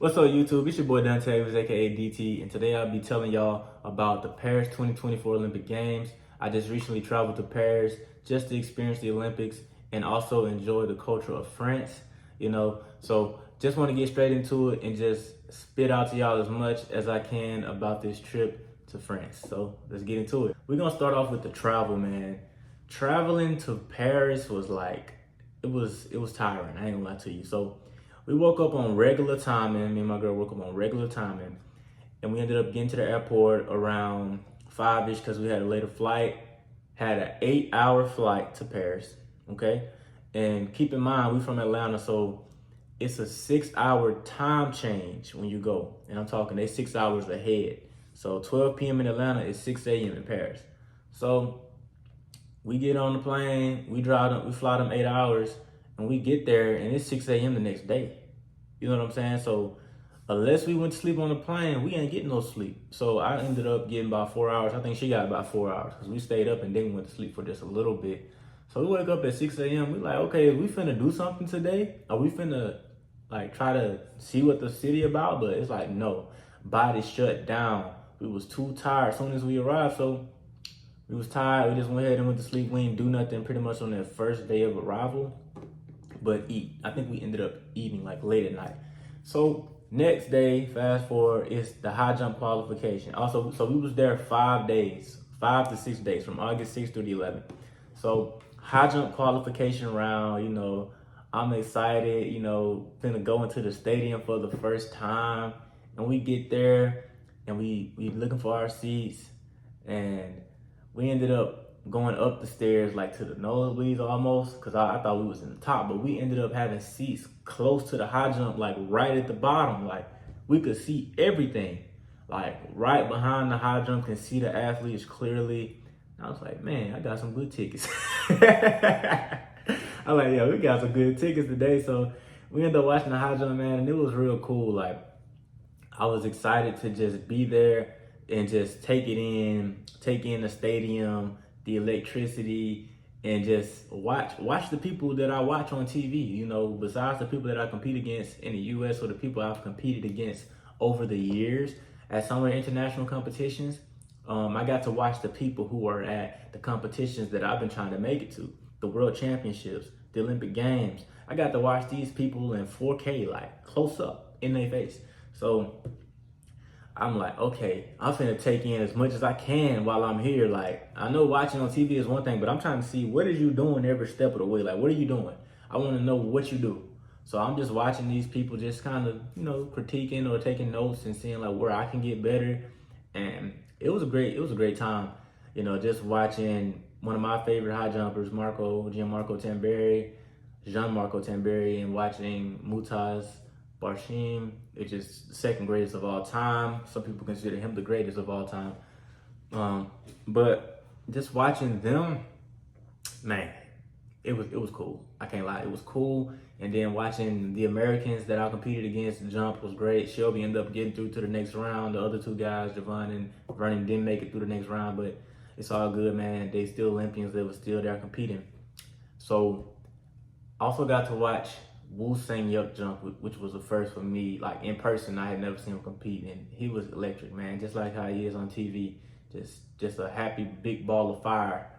What's up, YouTube? It's your boy Dante Davis, aka DT, and today I'll be telling y'all about the Paris 2024 Olympic Games. I just recently traveled to Paris just to experience the Olympics and also enjoy the culture of France. So just want to get straight into it and just spit out to y'all as much as I can about this trip to France. So let's get into it. We're gonna start off with the travel, man. Traveling to Paris was like it was tiring. I ain't gonna lie to you. So we woke up on regular timing. Me and my girl woke up on regular timing, and we ended up getting to the airport around 5-ish because we had a later flight. Had an 8-hour flight to Paris. Okay, and keep in mind we from Atlanta, so it's a 6-hour time change when you go, and I'm talking they 6 hours ahead. So 12 p.m. in Atlanta is 6 a.m. in Paris. So we get on the plane, we fly them 8 hours, and we get there, and it's 6 a.m. the next day. You know what I'm saying? So unless we went to sleep on the plane, we ain't getting no sleep. So I ended up getting about 4 hours. I think she got about 4 hours because we stayed up and then we went to sleep for just a little bit. So we wake up at 6 a.m. We like, okay, we finna do something today? Are we finna like try to see what the city about? But it's like, no, body shut down. We was too tired as soon as we arrived. So we was tired. We just went ahead and went to sleep. We didn't do nothing pretty much on that first day of arrival, but eat. I think we ended up eating like late at night. So next day, fast forward, is the high jump qualification. Also, so we was there 5 days, 5 to 6 days, from August 6th through the 11th. So high jump qualification round, I'm excited, finna go into the stadium for the first time. And we get there and we looking for our seats, and we ended up going up the stairs like to the nosebleeds almost, because I thought we was in the top, but we ended up having seats close to the high jump, like right at the bottom. Like we could see everything, like right behind the high jump, can see the athletes clearly. And I was like, man, I got some good tickets. I'm like, yeah, we got some good tickets today. So we ended up watching the high jump, man, and it was real cool. Like I was excited to just be there and just take in the stadium, the electricity, and just watch the people that I watch on TV, besides the people that I compete against in the US or the people I've competed against over the years at some of the international competitions. I got to watch the people who are at the competitions that I've been trying to make it to, the World Championships, the Olympic Games. I got to watch these people in 4K, like close up in their face. So I'm like, okay, I'm finna take in as much as I can while I'm here. Like, I know watching on TV is one thing, but I'm trying to see what is you doing every step of the way. Like, what are you doing? I want to know what you do. So I'm just watching these people just kind of, critiquing or taking notes and seeing like where I can get better. And it was a great time. Just watching one of my favorite high jumpers, Gianmarco Tamberi, and watching Mutaz Barshim, which is the second greatest of all time. Some people consider him the greatest of all time. But just watching them, man, it was cool. I can't lie, it was cool. And then watching the Americans that I competed against jump was great. Shelby ended up getting through to the next round. The other two guys, Javon and Vernon, didn't make it through the next round, but it's all good, man. They still Olympians. They were still there competing. So I also got to watch Woo Sang Yuk jump, which was the first for me, like in person. I had never seen him compete, and he was electric, man. Just like how he is on TV, just a happy big ball of fire.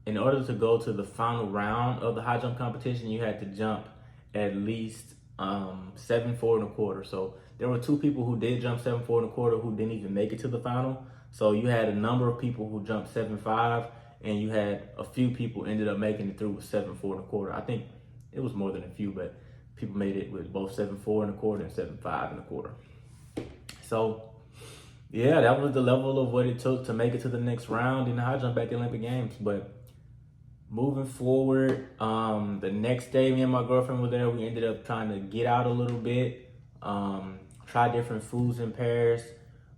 In order to go to the final round of the high jump competition, you had to jump at least 7'4". So there were two people who did jump 7'4" who didn't even make it to the final. So you had a number of people who jumped 7'5", and you had a few people ended up making it through with 7'4". I think it was more than a few, but people made it with both 7'4" and 7'5". So yeah, that was the level of what it took to make it to the next round in the high jump at the Olympic Games. But moving forward, the next day, me and my girlfriend were there. We ended up trying to get out a little bit, try different foods in Paris.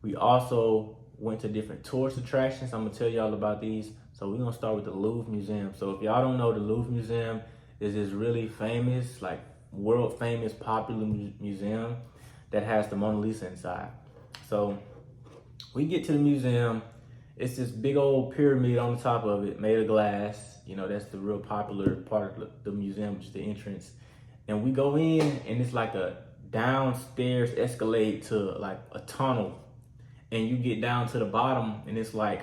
We also went to different tourist attractions. I'm gonna tell y'all about these. So we're gonna start with the Louvre Museum. So if y'all don't know, the Louvre Museum is this really famous, like world famous, popular museum that has the Mona Lisa inside. So we get to the museum. It's this big old pyramid on the top of it, made of glass. That's the real popular part of the museum, which is the entrance. And we go in, and it's like a downstairs escalate to like a tunnel, and you get down to the bottom, and it's like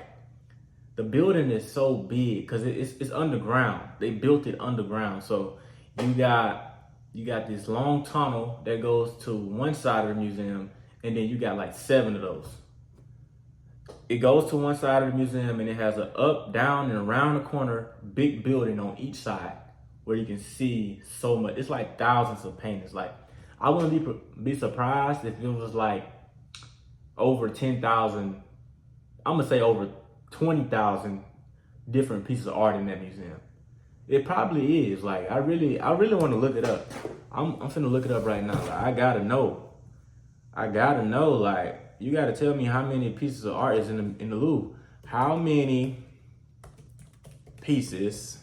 the building is so big because it's underground. They built it underground, so you got this long tunnel that goes to one side of the museum, and then you got like 7 of those. It goes to one side of the museum, and it has an up, down, and around the corner big building on each side where you can see so much. It's like thousands of paintings. Like, I wouldn't be surprised if it was like over 10,000. I'm gonna say over 20,000 different pieces of art in that museum. It probably is. Like, I really want to look it up. I'm finna look it up right now. Like, I gotta know. Like, you gotta tell me how many pieces of art is in the Louvre. How many pieces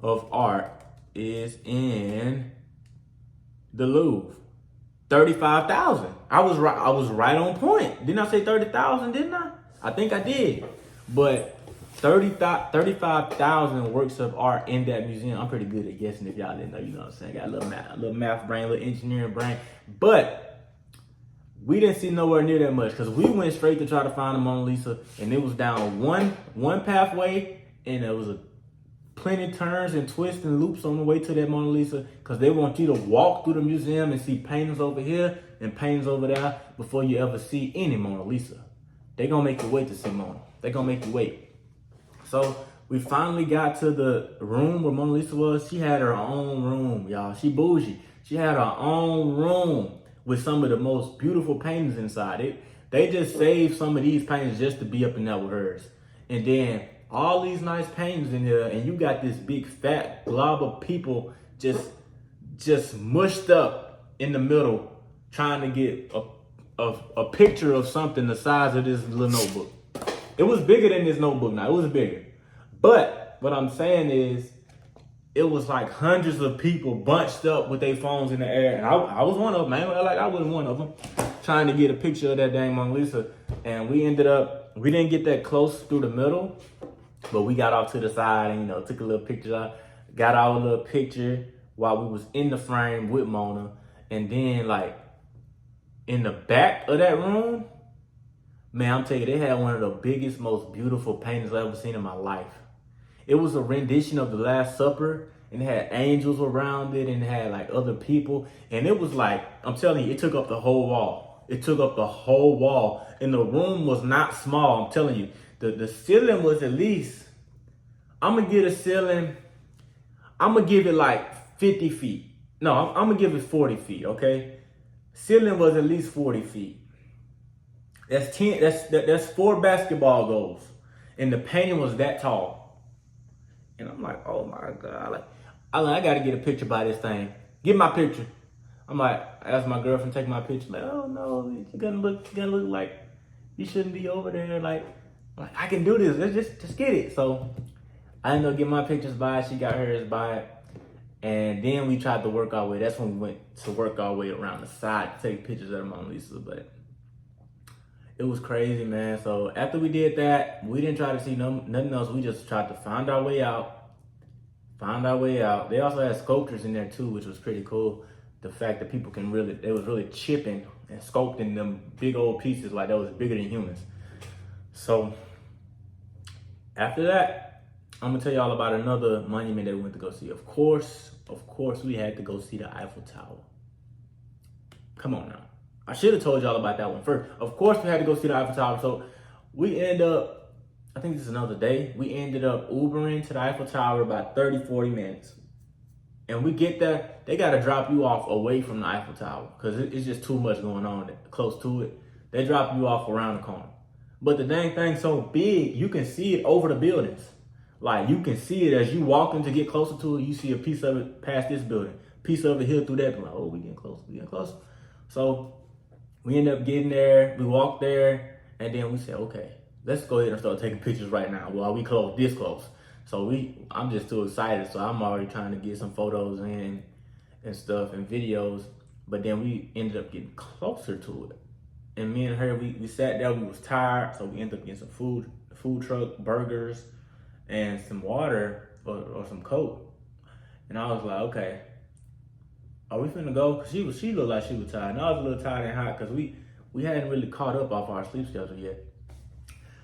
of art is in the Louvre? 35,000. I was right on point. Didn't I say 30,000? Didn't I? I think I did. But 35,000 works of art in that museum. I'm pretty good at guessing, if y'all didn't know, you know what I'm saying. Got a little math brain, a little engineering brain. But we didn't see nowhere near that much because we went straight to try to find the Mona Lisa, and it was down one pathway, and there was plenty turns and twists and loops on the way to that Mona Lisa, because they want you to walk through the museum and see paintings over here and paintings over there before you ever see any Mona Lisa. They gonna make you wait to see Mona. They gonna make you wait. So we finally got to the room where Mona Lisa was. She had her own room, y'all. She bougie. She had her own room with some of the most beautiful paintings inside. They just saved some of these paintings just to be up in there with hers. And then all these nice paintings in here, and you got this big fat blob of people just mushed up in the middle trying to get a picture of something the size of this little notebook. It was bigger than this notebook now. It was bigger. But what I'm saying is, it was like hundreds of people bunched up with their phones in the air. And I was one of them, man. Like, I was one of them trying to get a picture of that dang Mona Lisa. And we didn't get that close through the middle, but we got off to the side and, took a little picture. Got our little picture while we was in the frame with Mona. And then, like, in the back of that room, man, I'm telling you, they had one of the biggest, most beautiful paintings I've ever seen in my life. It was a rendition of the Last Supper, and it had angels around it, and it had like other people. And it was like, I'm telling you, it took up the whole wall. It took up the whole wall. And the room was not small. I'm telling you, the ceiling was at least, I'm going to give it like 50 feet. No, I'm going to give it 40 feet, okay? Ceiling was at least 40 feet. That's 4 basketball goals. And the painting was that tall. And I'm like, oh my God. I got to get a picture by this thing. Get my picture. I'm like, I asked my girlfriend to take my picture. Like, oh no, you're gonna look like you shouldn't be over there. Like I can do this. Let's just get it. So I ended up getting my pictures by it. She got hers by it. And then we tried to work our way. That's when we went to work our way around the side to take pictures of the Mona Lisa. But it was crazy, man. So after we did that, we didn't try to see nothing else. We just tried to find our way out. They also had sculptures in there too, which was pretty cool. The fact that people they was really chipping and sculpting them big old pieces like that was bigger than humans. So after that, I'm gonna tell y'all about another monument that we went to go see. Of course, we had to go see the Eiffel Tower. Come on now. I should have told y'all about that one first. Of course, we had to go see the Eiffel Tower. So we end up, I think this is another day, we ended up Ubering to the Eiffel Tower about 30, 40 minutes. And we get there, they got to drop you off away from the Eiffel Tower because it's just too much going on close to it. They drop you off around the corner. But the dang thing's so big, you can see it over the buildings. Like, you can see it as you walking to get closer to it. You see a piece of it past this building, piece of it here through that. Like, oh, we getting close. So we end up getting there. We walked there, and then we said, okay, let's go ahead and start taking pictures right now while we this close. So I'm just too excited. So I'm already trying to get some photos in and stuff and videos. But then we ended up getting closer to it. And me and her, we sat there, we was tired. So we ended up getting some food truck, burgers, and some water or some Coke. And I was like, okay, are we finna go? Cause she looked like she was tired. And I was a little tired and hot because we hadn't really caught up off our sleep schedule yet.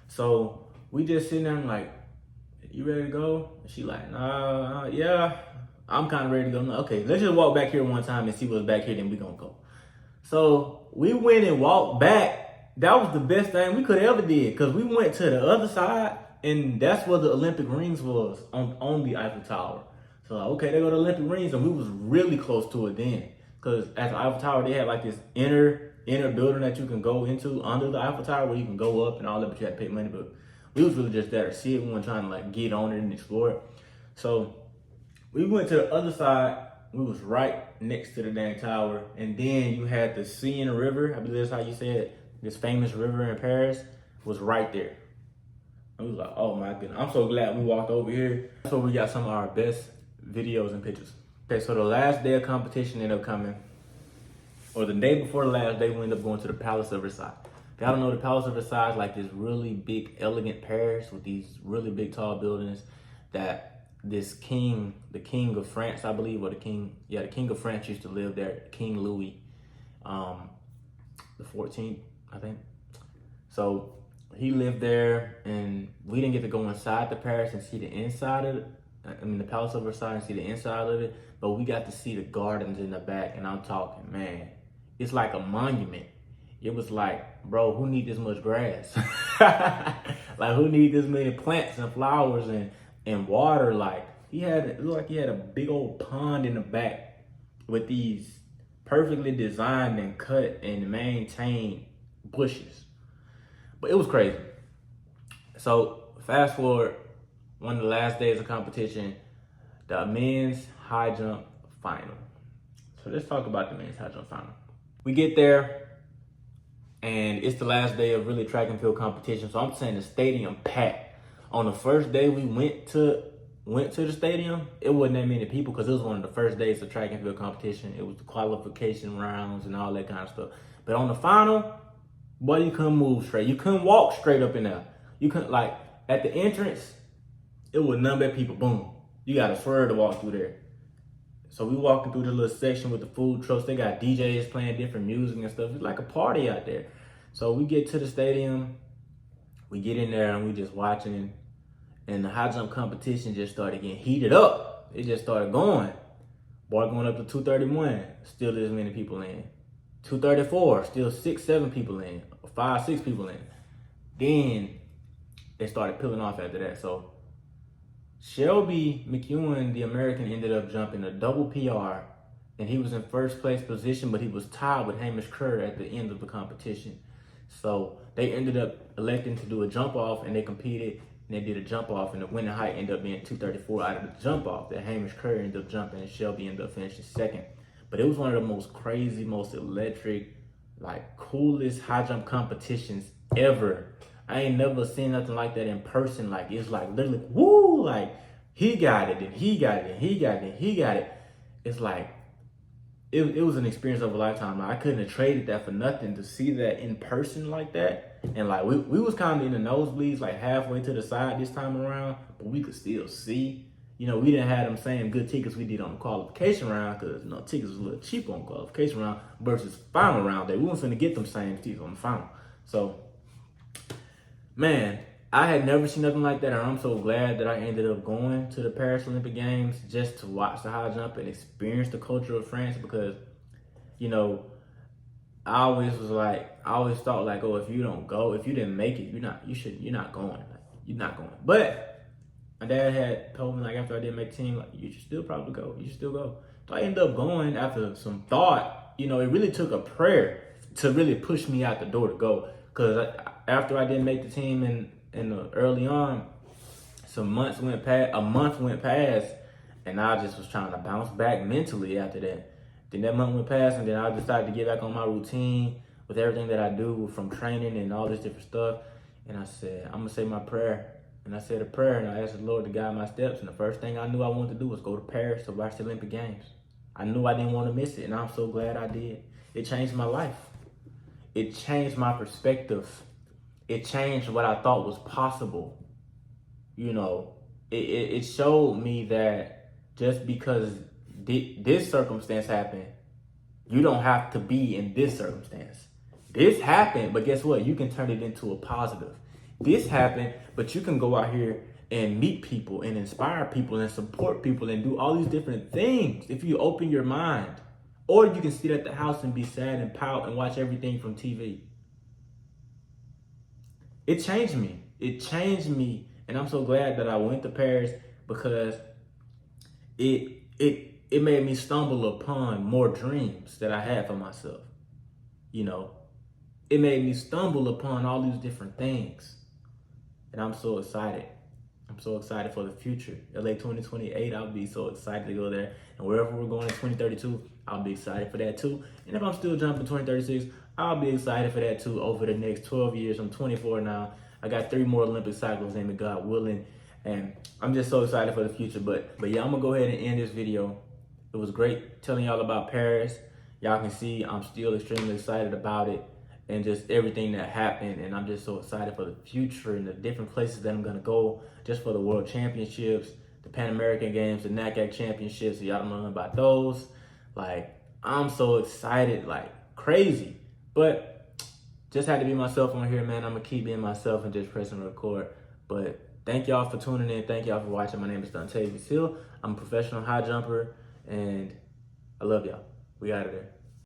So we just sitting there and like, you ready to go? And she like, nah, yeah, I'm kind of ready to go. No, okay, let's just walk back here one time and see what's back here, then we gonna go. So we went and walked back. That was the best thing we could ever did because we went to the other side and that's where the Olympic rings was on the Eiffel Tower. So like, okay, they go to Olympic rings and we was really close to it then because at the Eiffel Tower they had like this inner building that you can go into under the Eiffel Tower where you can go up and all that, but you had to pay money. But we was really just there to see it. We weren't trying to like get on it and explore it. So we went to the other side. We was right next to the dang tower. And then you had the Seine River. I believe that's how you say it. This famous river in Paris was right there. And we was like, oh my goodness. I'm so glad we walked over here. That's where we got some of our best videos and pictures. Okay, so the last day of competition ended up coming. Or the day before the last day, we ended up going to the Palace of Versailles. If y'all don't know, the Palace of Versailles is like this really big, elegant Paris with these really big, tall buildings that this king, the king of France, I believe, or the king of France used to live there, King Louis, the 14th, I think. So he lived there, and we didn't get to go inside the Paris and see the inside of it. I mean, the Palace of Versailles and see the inside of it, but we got to see the gardens in the back, and I'm talking, man, it's like a monument. It was like, bro, who need this much grass? Like, who need this many plants and flowers and water? Like, it looked like he had a big old pond in the back with these perfectly designed and cut and maintained bushes. But it was crazy. So fast forward, one of the last days of competition, the men's high jump final. So let's talk about the men's high jump final. We get there, and it's the last day of really track and field competition. So I'm saying the stadium packed. On the first day we went to the stadium, it wasn't that many people because it was one of the first days of track and field competition. It was the qualification rounds and all that kind of stuff. But on the final, boy, you couldn't move straight. You couldn't walk straight up in there. You couldn't, like, at the entrance, it was none but people. Boom. You got to swerve to walk through there. So we walking through the little section with the food trucks. They got DJs playing different music and stuff. It's like a party out there. So we get to the stadium. We get in there and we just watching. And the high jump competition just started getting heated up. It just started going. Boy, going up to 231. Still this many people in. 234. Still 6-7 people in. 5-6 people in. Then they started peeling off after that. So Shelby McEwen, the American, ended up jumping a double PR, and he was in first place position, but he was tied with Hamish Kerr at the end of the competition. So they ended up electing to do a jump off, and they competed, and they did a jump off, and the winning height ended up being 234 out of the jump off that Hamish Kerr ended up jumping, and Shelby ended up finishing second. But it was one of the most crazy, most electric, like coolest high jump competitions ever. I ain't never seen nothing like that in person. Like, it's like literally, woo, like he got it, and he got it, and he got it, and he got it. It's like, it was an experience of a lifetime. Like, I couldn't have traded that for nothing to see that in person like that. And like, we was kind of in the nosebleeds, like halfway to the side this time around, but we could still see. You know, we didn't have them same good tickets we did on the qualification round because, you know, tickets was a little cheaper on the qualification round versus final round day. We weren't finna get them same tickets on the final. So, man, I had never seen nothing like that, and I'm so glad that I ended up going to the Paris Olympic Games just to watch the high jump and experience the culture of France because, you know, I always thought like, oh, if you don't go, if you didn't make it, you're not going. Like, you're not going. But my dad had told me, like, after I didn't make the team, like, you should still probably go. You should still go. So I ended up going after some thought. You know, it really took a prayer to really push me out the door to go. Because after I didn't make the team in the early on, a month went past, and I just was trying to bounce back mentally after that. Then that month went past, and then I decided to get back on my routine with everything that I do from training and all this different stuff. And I said, I'm going to say my prayer. And I said a prayer, and I asked the Lord to guide my steps. And the first thing I knew I wanted to do was go to Paris to watch the Olympic Games. I knew I didn't want to miss it, and I'm so glad I did. It changed my life. It changed my perspective. It changed what I thought was possible. You know, it showed me that just because this circumstance happened, you don't have to be in this circumstance. This happened, but guess what? You can turn it into a positive. This happened, but you can go out here and meet people and inspire people and support people and do all these different things if you open your mind. Or you can sit at the house and be sad and pout and watch everything from TV. It changed me. It changed me. And I'm so glad that I went to Paris because it made me stumble upon more dreams that I had for myself. You know, it made me stumble upon all these different things. And I'm so excited. I'm so excited for the future. LA 2028, I'll be so excited to go there. And wherever we're going in 2032, I'll be excited for that too. And if I'm still jumping 2036, I'll be excited for that too over the next 12 years. I'm 24 now. I got 3 more Olympic cycles, name it God willing. And I'm just so excited for the future. But yeah, I'm gonna go ahead and end this video. It was great telling y'all about Paris. Y'all can see I'm still extremely excited about it and just everything that happened. And I'm just so excited for the future and the different places that I'm gonna go just for the World Championships, the Pan American Games, the NACAC Championships. So y'all don't know about those. Like, I'm so excited, like crazy. But just had to be myself on here, man. I'm gonna keep being myself and just pressing record. But thank y'all for tuning in. Thank y'all for watching. My name is Dontavius Hill. I'm a professional high jumper and I love y'all. We out of there.